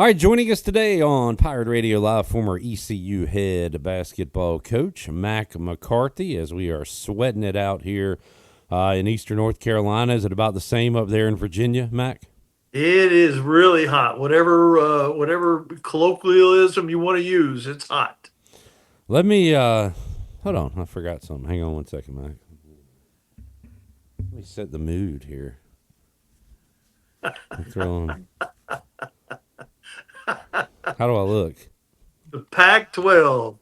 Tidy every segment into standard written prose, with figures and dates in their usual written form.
All right, joining us today on Pirate Radio Live, former ECU head basketball coach Mack McCarthy, as we are sweating it out here in eastern North Carolina. Is it about the same up there in Virginia, Mack? It is really hot. Whatever colloquialism you want to use, it's hot. Let me hold on. I forgot something. Hang on one second, Mack. Let me set the mood here. Throw on. How do I look? The Pac-12,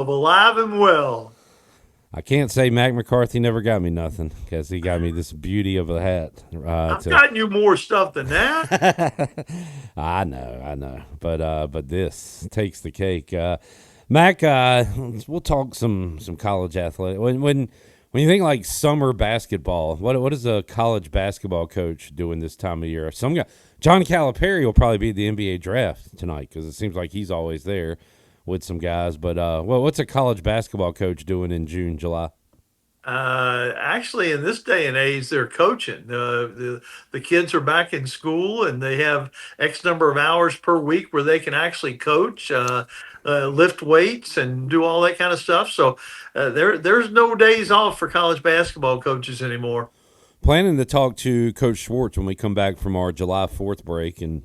alive and well. I can't say Mack McCarthy never got me nothing because he got me this beauty of a hat. I've gotten you more stuff than that. I know, but this takes the cake. Mac, we'll talk some college athletics. When you think like summer basketball, what is a college basketball coach doing this time of year? Some guy, John Calipari, will probably be at the NBA draft tonight because it seems like he's always there with some guys. But what's a college basketball coach doing in June, July? Actually, in this day and age, they're coaching. The kids are back in school, and they have X number of hours per week where they can actually coach, lift weights, and do all that kind of stuff. So there's no days off for college basketball coaches anymore. Planning to talk to Coach Schwartz when we come back from our July 4th break and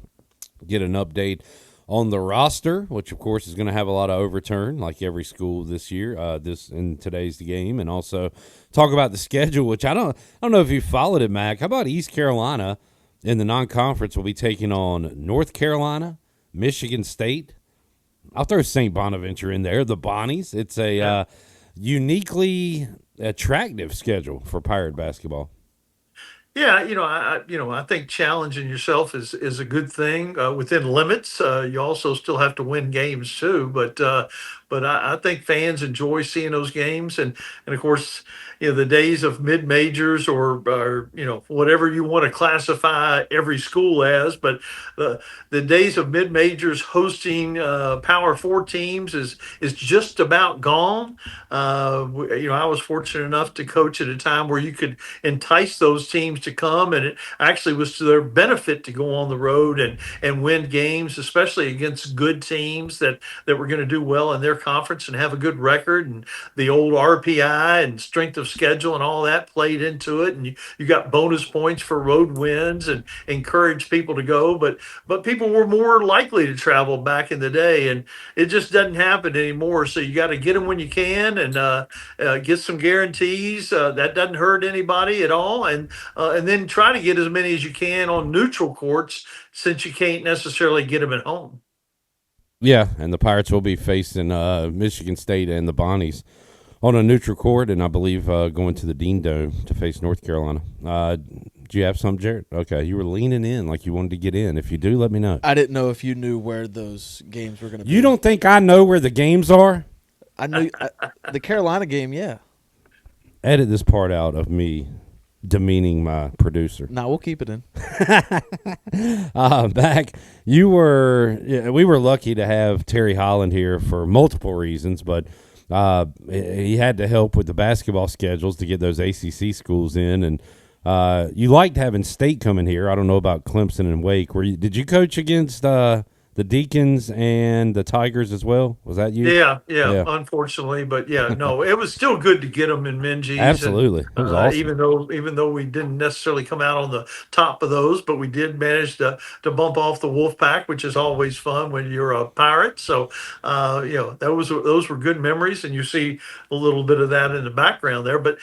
get an update on the roster, which of course is going to have a lot of overturn, like every school this year, this in today's game, and also talk about the schedule, which I don't know if you followed it, Mac. How about East Carolina in the non-conference will be taking on North Carolina, Michigan State. I'll throw St. Bonaventure in there, the Bonnies. It's a uniquely attractive schedule for Pirate basketball. Yeah, I think challenging yourself is a good thing within limits. You also still have to win games too, but I think fans enjoy seeing those games, and of course, the days of mid majors or whatever you want to classify every school as, but the days of mid majors hosting Power Four teams is just about gone. I was fortunate enough to coach at a time where you could entice those teams to come, and it actually was to their benefit to go on the road and win games, especially against good teams that were going to do well in their conference and have a good record. And the old RPI and strength of schedule and all that played into it, and you got bonus points for road wins and encouraged people to go. But people were more likely to travel back in the day, and it just doesn't happen anymore. So you got to get them when you can, and get some guarantees. That doesn't hurt anybody at all, and then try to get as many as you can on neutral courts, since you can't necessarily get them at home. Yeah, and the Pirates will be facing Michigan State and the Bonnies on a neutral court, and I believe going to the Dean Dome to face North Carolina. Do you have some, Jared? Okay, you were leaning in like you wanted to get in. If you do, let me know. I didn't know if you knew where those games were going to be. You don't think I know where the games are? I knew the Carolina game, yeah. Edit this part out of me demeaning my producer. No, we'll keep it in. We were lucky to have Terry Holland here for multiple reasons, but he had to help with the basketball schedules to get those ACC schools in, and you liked having State coming here. I don't know about Clemson and Wake. Did you coach against the Deacons and the Tigers as well? Was that you? Yeah. Unfortunately, but no, it was still good to get them in Minges. Absolutely, and, it was awesome. Even though we didn't necessarily come out on the top of those, but we did manage to bump off the Wolfpack, which is always fun when you're a Pirate. So, those were good memories, and you see a little bit of that in the background there. But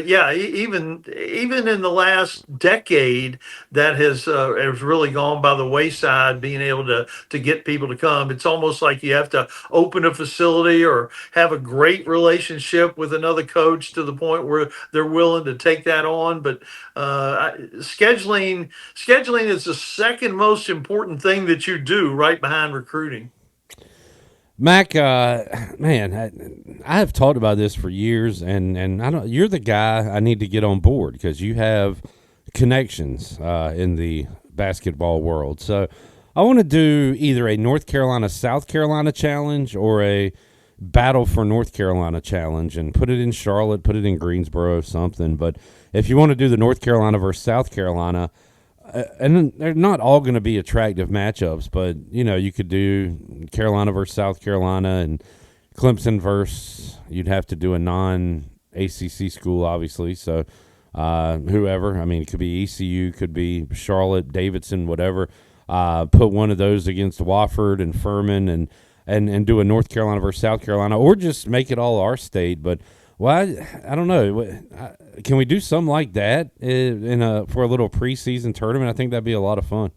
yeah, even in the last decade, that has really gone by the wayside. Being able to get people to come, it's almost like you have to open a facility or have a great relationship with another coach to the point where they're willing to take that on. But scheduling is the second most important thing that you do, right behind recruiting. Mac, man, I have talked about this for years, and you're the guy I need to get on board because you have connections in the basketball world. So I want to do either a North Carolina, South Carolina challenge or a Battle for North Carolina challenge and put it in Charlotte, put it in Greensboro, something. But if you want to do the North Carolina versus South Carolina, and they're not all going to be attractive matchups, but you could do Carolina versus South Carolina and Clemson versus. You'd have to do a non-ACC school, obviously. So whoever, I mean, it could be ECU, could be Charlotte, Davidson, whatever. Put one of those against Wofford and Furman, and do a North Carolina versus South Carolina, or just make it all our state. But I don't know. Can we do something like that for a little preseason tournament? I think that'd be a lot of fun.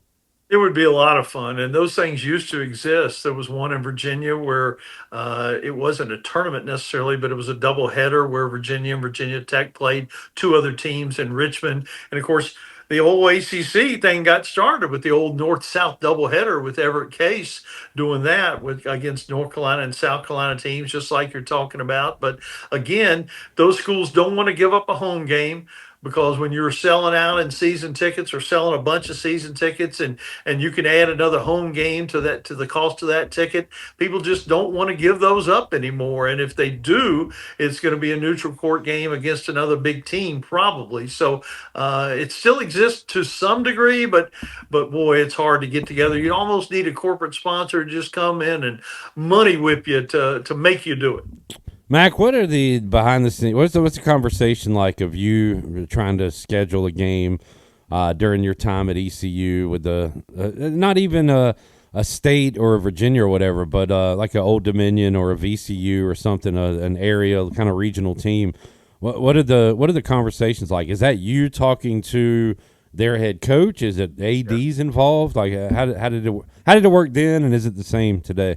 It would be a lot of fun, and those things used to exist. There was one in Virginia where it wasn't a tournament necessarily, but it was a doubleheader where Virginia and Virginia Tech played two other teams in Richmond. And of course, the old ACC thing got started with the old North-South doubleheader with Everett Case doing that against North Carolina and South Carolina teams, just like you're talking about. But again, those schools don't want to give up a home game, because when you're selling out in season tickets or selling a bunch of season tickets, and you can add another home game to the cost of that ticket, people just don't want to give those up anymore. And if they do, it's going to be a neutral court game against another big team probably. So it still exists to some degree, but boy, it's hard to get together. You almost need a corporate sponsor to just come in and money whip you to make you do it. Mac, what are the behind the scenes? What's the conversation like of you trying to schedule a game during your time at ECU with the not even a state or a Virginia or whatever, but like an Old Dominion or a VCU or something, an area kind of regional team? What are the conversations like? Is that you talking to their head coach? Is it ADs involved? Like how did it work then, and is it the same today?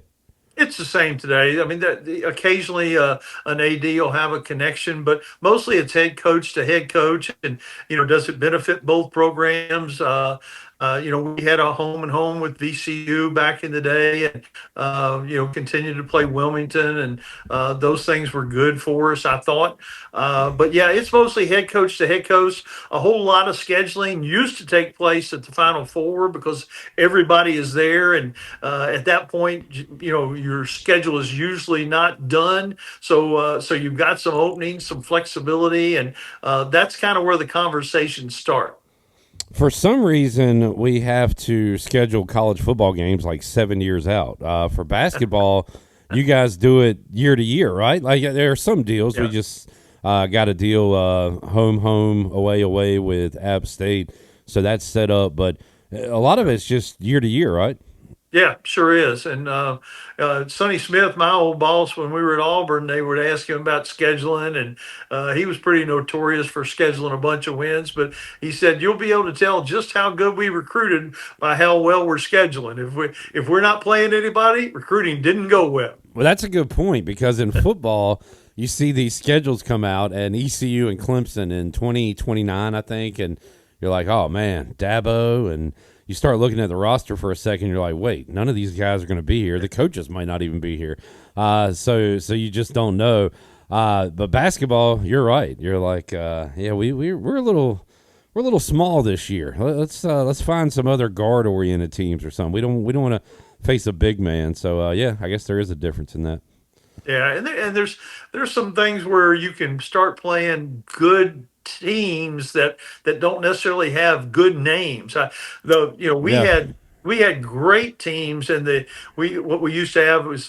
It's the same today. I mean, occasionally an AD will have a connection, but mostly it's head coach to head coach. And, does it benefit both programs? We had a home and home with VCU back in the day, and, continued to play Wilmington, and those things were good for us, I thought. But yeah, it's mostly head coach to head coach. A whole lot of scheduling used to take place at the Final Four because everybody is there. And at that point, your schedule is usually not done. So you've got some openings, some flexibility, and that's kind of where the conversations start. For some reason, we have to schedule college football games like 7 years out. For basketball, you guys do it year to year, right? Like there are some deals. Yeah. We just got a deal home, away with App State, so that's set up. But a lot of it's just year to year, right? Yeah, sure is. And Sonny Smith, my old boss, when we were at Auburn, they would ask him about scheduling, and he was pretty notorious for scheduling a bunch of wins. But he said, "You'll be able to tell just how good we recruited by how well we're scheduling. If we're not playing anybody, recruiting didn't go well." Well, that's a good point, because in football, you see these schedules come out, and ECU and Clemson in 2029, I think, and you're like, oh man, Dabo, and you start looking at the roster for a second, you're like, wait, none of these guys are going to be here. The coaches might not even be here. So you just don't know. But basketball, you're right. You're like, yeah, we're a little small this year. Let's find some other guard oriented teams or something. We don't want to face a big man. So yeah, I guess there is a difference in that. Yeah, and there's some things where you can start playing good teams that don't necessarily have good names. Yeah. We had great teams, and what we used to have was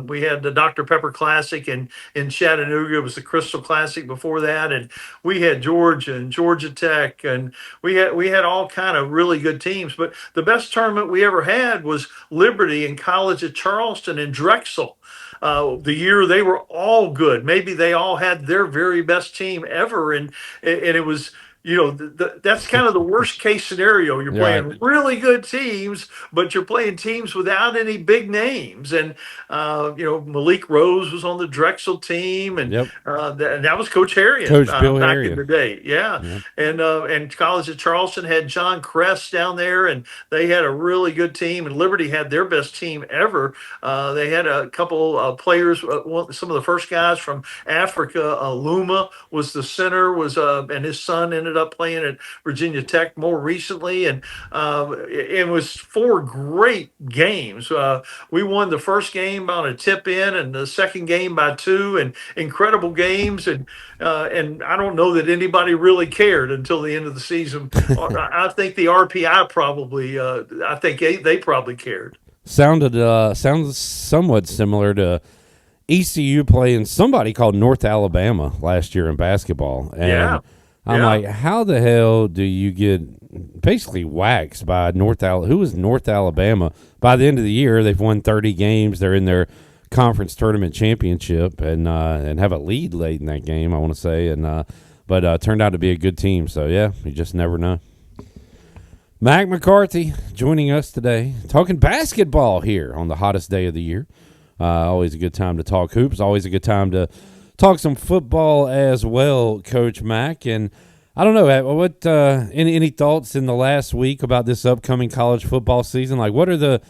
we had the Dr. Pepper Classic in Chattanooga. It was the Crystal Classic before that, and we had Georgia and Georgia Tech, and we had all kind of really good teams. But the best tournament we ever had was Liberty and College of Charleston and Drexel. The year they were all good. Maybe they all had their very best team ever, and it was, that's kind of the worst case scenario. You're playing Right. really good teams, but you're playing teams without any big names. And Malik Rose was on the Drexel team, and Yep. and that was Coach Harriet Coach Bill back in Harriet. the day. Yeah, Yep. and College of Charleston had John Kress down there, and they had a really good team. And Liberty had their best team ever. They had a couple players. Some of the first guys from Africa. Luma was the center. And his son ended ended up playing at Virginia Tech more recently, and it was 4 great games. We won the first game on a tip in, and the second game by 2, and incredible games. And I don't know that anybody really cared until the end of the season. I think the RPI probably, I think they probably cared. Sounds somewhat similar to ECU playing somebody called North Alabama last year in basketball. And Yeah. I'm Yeah. like, how the hell do you get basically waxed by who was North Alabama? By the end of the year, they've won 30 games. They're in their conference tournament championship and have a lead late in that game, I want to say. But turned out to be a good team. So, yeah, you just never know. Mack McCarthy joining us today, talking basketball here on the hottest day of the year. Always a good time to talk hoops. Always a good time to talk some football as well, Coach Mack. And I don't know, what any thoughts in the last week about this upcoming college football season? Like, what are the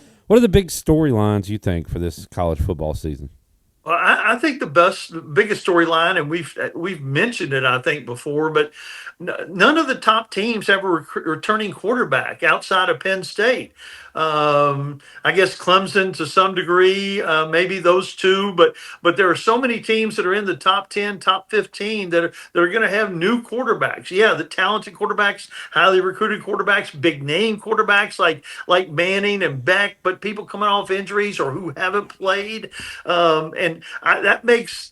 big storylines you think for this college football season? Well, I think the biggest storyline, and we've mentioned it, I think, before, but none of the top teams have a returning quarterback outside of Penn State. I guess Clemson to some degree, maybe those two, but there are so many teams that are in the top 10, top 15 that are going to have new quarterbacks. Yeah, the talented quarterbacks, highly recruited quarterbacks, big name quarterbacks like Manning and Beck, but people coming off injuries or who haven't played. That makes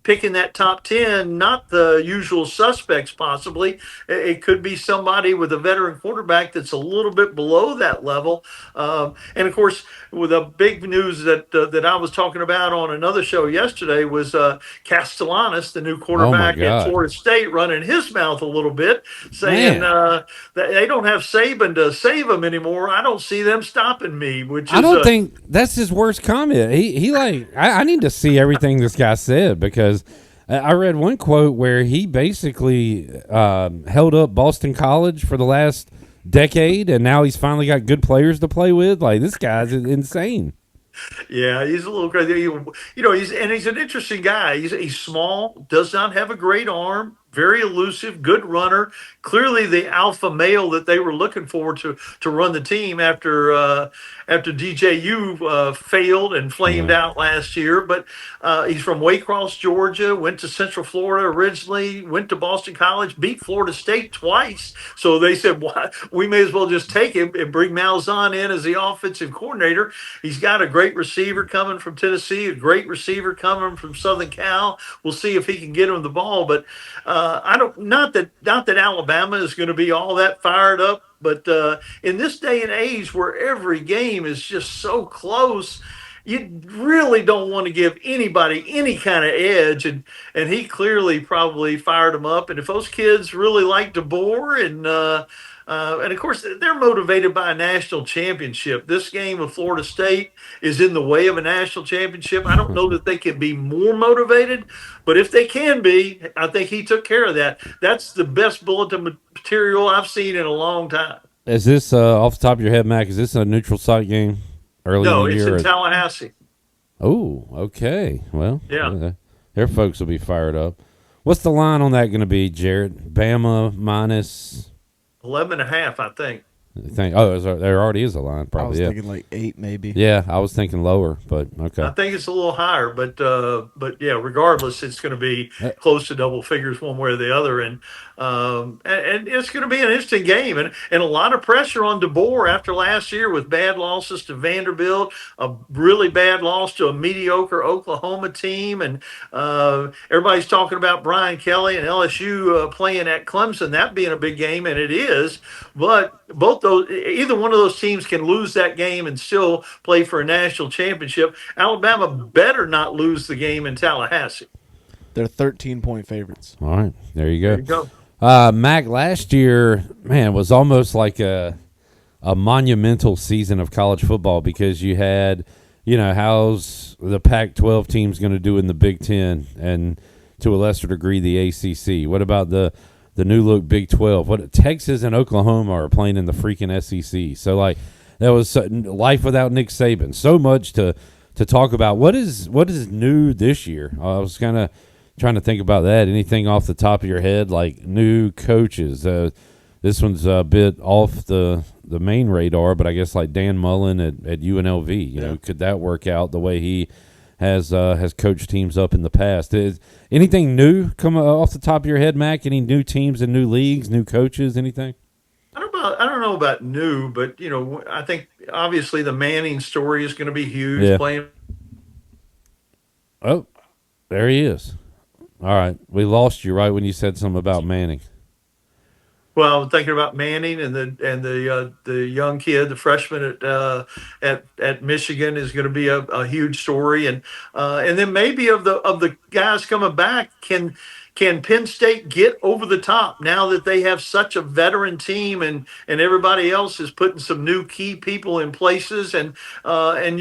picking that top 10 not the usual suspects. Possibly, it could be somebody with a veteran quarterback that's a little bit below that level. And of course, with the big news that I was talking about on another show yesterday was Castellanos, the new quarterback at Florida State, running his mouth a little bit, saying that they don't have Saban to save them anymore. I don't see them stopping me. I don't think that's his worst comment. I need to see everything this guy said, because I read one quote where he basically held up Boston College for the last decade, and now he's finally got good players to play with. Like, this guy's insane. Yeah, he's a little crazy. He's an interesting guy. He's small, does not have a great arm, very elusive, good runner. Clearly, the alpha male that they were looking for to run the team after DJU failed and flamed out last year. But he's from Waycross, Georgia. Went to Central Florida originally. Went to Boston College. Beat Florida State twice. So they said, "Why? We may as well just take him and bring Malzahn in as the offensive coordinator." He's got a great receiver coming from Tennessee, a great receiver coming from Southern Cal. We'll see if he can get him the ball, but not that Alabama is going to be all that fired up, but in this day and age where every game is just so close, you really don't want to give anybody any kind of edge, and he clearly probably fired them up. And if those kids really like DeBoer and of course, they're motivated by a national championship. This game with Florida State is in the way of a national championship. I don't know that they can be more motivated, but if they can be, I think he took care of that. That's the best bulletin material I've seen in a long time. Is this, off the top of your head, Mac, is this a neutral site game early in the year? No, it's in Tallahassee. Oh, okay. Well, yeah. Their folks will be fired up. What's the line on that going to be, Jared? Bama minus 11.5, I think. There already is a line, probably. I was thinking like 8, maybe. Yeah, I was thinking lower, but okay. I think it's a little higher, but yeah, regardless, it's going to be close to double figures one way or the other, and it's going to be an interesting game, and a lot of pressure on DeBoer after last year with bad losses to Vanderbilt, a really bad loss to a mediocre Oklahoma team, and everybody's talking about Brian Kelly and LSU playing at Clemson, that being a big game, and it is, but either one of those teams can lose that game and still play for a national championship. Alabama better not lose the game in Tallahassee. They're 13-point favorites. All right, there you go. There you go. Mac, last year, man, was almost like a monumental season of college football, because you had, how's the Pac-12 teams going to do in the Big Ten, and to a lesser degree the ACC? What about the new look Big 12? What Texas and Oklahoma are playing in the freaking SEC. So, like, that was life without Nick Saban. So much to talk about. What is new this year? I was kind of trying to think about that. Anything off the top of your head, like new coaches? This one's a bit off the main radar, but I guess like Dan Mullen at UNLV. You know, could that work out the way he has coached teams up in the past? Is anything new come off the top of your head, Mac? Any new teams and new leagues, new coaches, anything? I don't know about new, but I think obviously the Manning story is going to be huge. Yeah. Playing. Oh, there he is. All right, we lost you right when you said something about Manning. Well, I'm thinking about Manning and the young kid, the freshman at Michigan is going to be a huge story, and then maybe of the guys coming back, can Penn State get over the top now that they have such a veteran team and everybody else is putting some new key people in places, and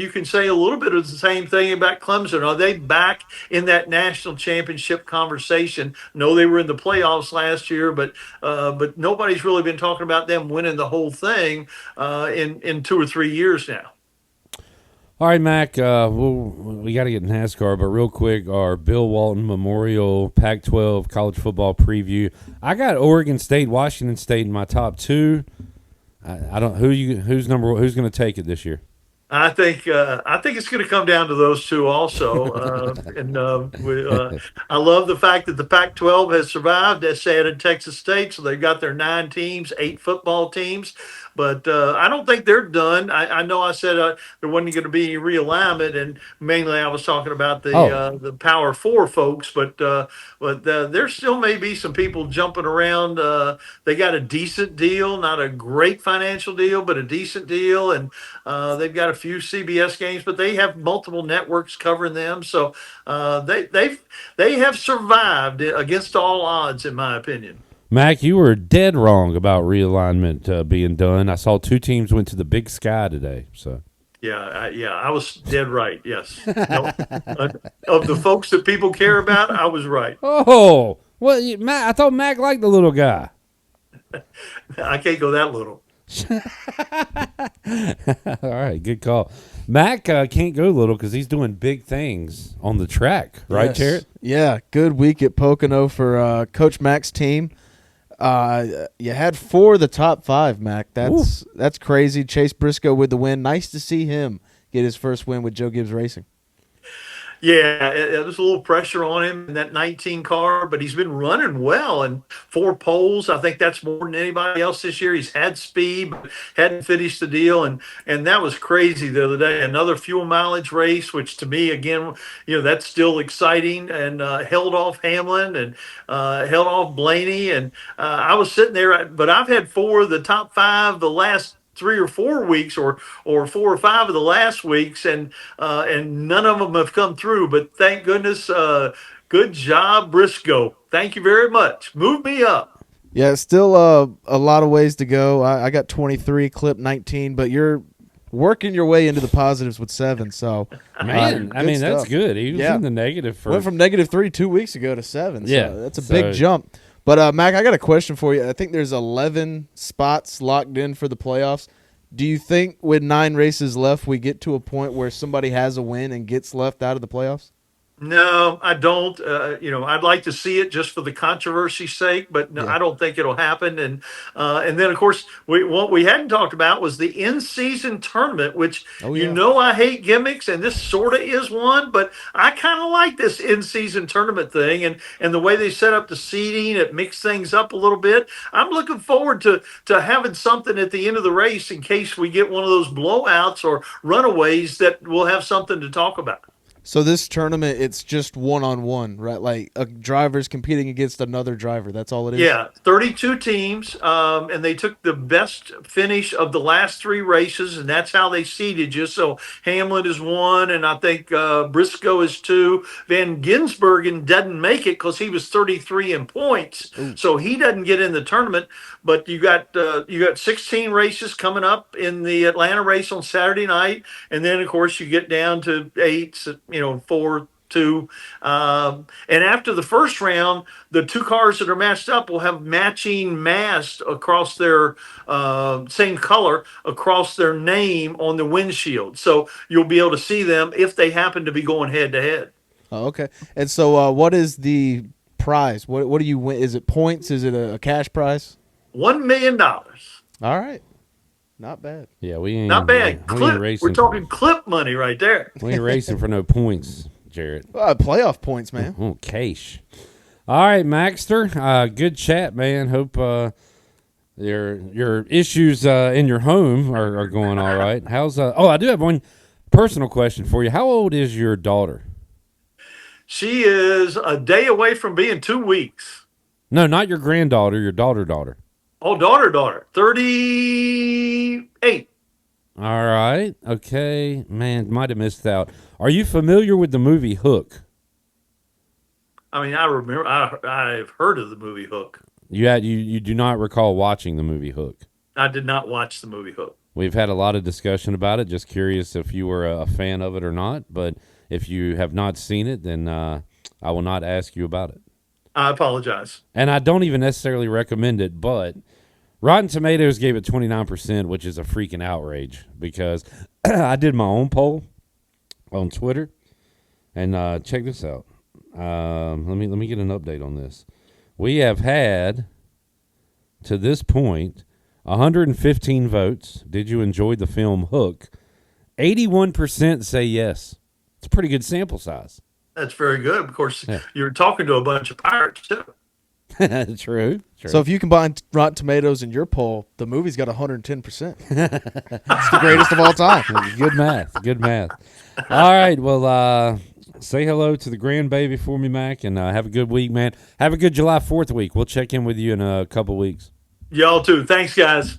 you can say a little bit of the same thing about Clemson. Are they back in that national championship conversation? No, they were in the playoffs last year, but nobody's really been talking about them winning the whole thing in 2 or 3 years now. All right, Mac. We got to get NASCAR, but real quick, our Bill Walton Memorial Pac-12 college football preview. I got Oregon State, Washington State in my top two. I don't who's going to take it this year. I think it's going to come down to those two also, I love the fact that the Pac-12 has survived. That's added Texas State, so they've got their 9 teams, 8 football teams. But I don't think they're done. I know I said there wasn't going to be any realignment, and mainly I was talking about the Power Four folks. But there still may be some people jumping around. They got a decent deal, not a great financial deal, but a decent deal, and they've got a few CBS games, but they have multiple networks covering them. So they have survived against all odds, in my opinion. Mac, you were dead wrong about realignment being done. I saw 2 teams went to the Big Sky today. So I was dead right. Yes, no, of the folks that people care about, I was right. Oh, well, Mac, I thought Mac liked the little guy. I can't go that little. All right, good call. Mac can't go little because he's doing big things on the track, right, Yes. Jarrett? Yeah, good week at Pocono for Coach Mac's team. You had 4 of the top 5, Mac. That's crazy. Chase Briscoe with the win. Nice to see him get his first win with Joe Gibbs Racing. Yeah, there's a little pressure on him in that 19 car, but he's been running well and 4 poles. I think that's more than anybody else this year. He's had speed, but hadn't finished the deal, and that was crazy the other day. Another fuel mileage race, which to me, again, that's still exciting, and held off Hamlin and held off Blaney, and I was sitting there, but I've had 4 of the top 5 the last 3 or 4 weeks, or 4 or 5 of the last weeks, and none of them have come through. But thank goodness, good job, Briscoe. Thank you very much. Move me up. Yeah, still a lot of ways to go. I got 23, clip 19, but you're working your way into the positives with 7. So, Man, I mean, stuff. that's good. He was in the negative for Went from -3 2 weeks ago to 7. So Yeah, that's a big jump. But, Mac, I got a question for you. I think there's 11 spots locked in for the playoffs. Do you think with 9 races left, we get to a point where somebody has a win and gets left out of the playoffs? No, I don't. I'd like to see it just for the controversy's sake, but no, I don't think it'll happen. And then, of course, what we hadn't talked about was the in-season tournament, which I hate gimmicks, and this sort of is one, but I kind of like this in-season tournament thing, and the way they set up the seeding, it mixed things up a little bit. I'm looking forward to having something at the end of the race in case we get one of those blowouts or runaways that we'll have something to talk about. So this tournament, it's just one-on-one, right? Like a driver's competing against another driver. That's all it is? Yeah, 32 teams, and they took the best finish of the last 3 races, and that's how they seeded you. So Hamlin is 1, and I think Briscoe is 2. Van Gisbergen doesn't make it because he was 33 in points, so he doesn't get in the tournament. But you got 16 races coming up in the Atlanta race on Saturday night, and then of course you get down to 8, 4, 2, and after the first round, the 2 cars that are matched up will have matching mast across their same color across their name on the windshield, so you'll be able to see them if they happen to be going head to head. Oh, okay. And so, what is the prize? What do you win? Is it points? Is it a cash prize? $1 million. All right, not bad. Yeah, we ain't Not bad. we ain't Clip. We're racing. talking clip money right there. We ain't racing for no points, Jarrett. Playoff points, man. Oh, cash. All right, Maxter. Good chat, man. Hope your issues in your home are going all right. How's I do have one personal question for you. How old is your daughter? She is a day away from being 2 weeks. No, not your granddaughter, your daughter. Oh, daughter. 38. All right. Okay. Man, might have missed out. Are you familiar with the movie Hook? I mean, I remember. I've heard of the movie Hook. You do not recall watching the movie Hook. I did not watch the movie Hook. We've had a lot of discussion about it. Just curious if you were a fan of it or not. But if you have not seen it, then I will not ask you about it. I apologize. And I don't even necessarily recommend it, but Rotten Tomatoes gave it 29%, which is a freaking outrage because I did my own poll on Twitter, and check this out. Let me get an update on this. We have had, to this point, 115 votes. Did you enjoy the film Hook? 81% say yes. It's a pretty good sample size. That's very good. Of course, you're talking to a bunch of pirates, too. True. So if you combine Rotten Tomatoes and your poll, the movie's got 110%. It's the greatest of all time. Good math. All right. Well, say hello to the grandbaby for me, Mac, and have a good week, man. Have a good July 4th week. We'll check in with you in a couple weeks. Y'all too. Thanks, guys.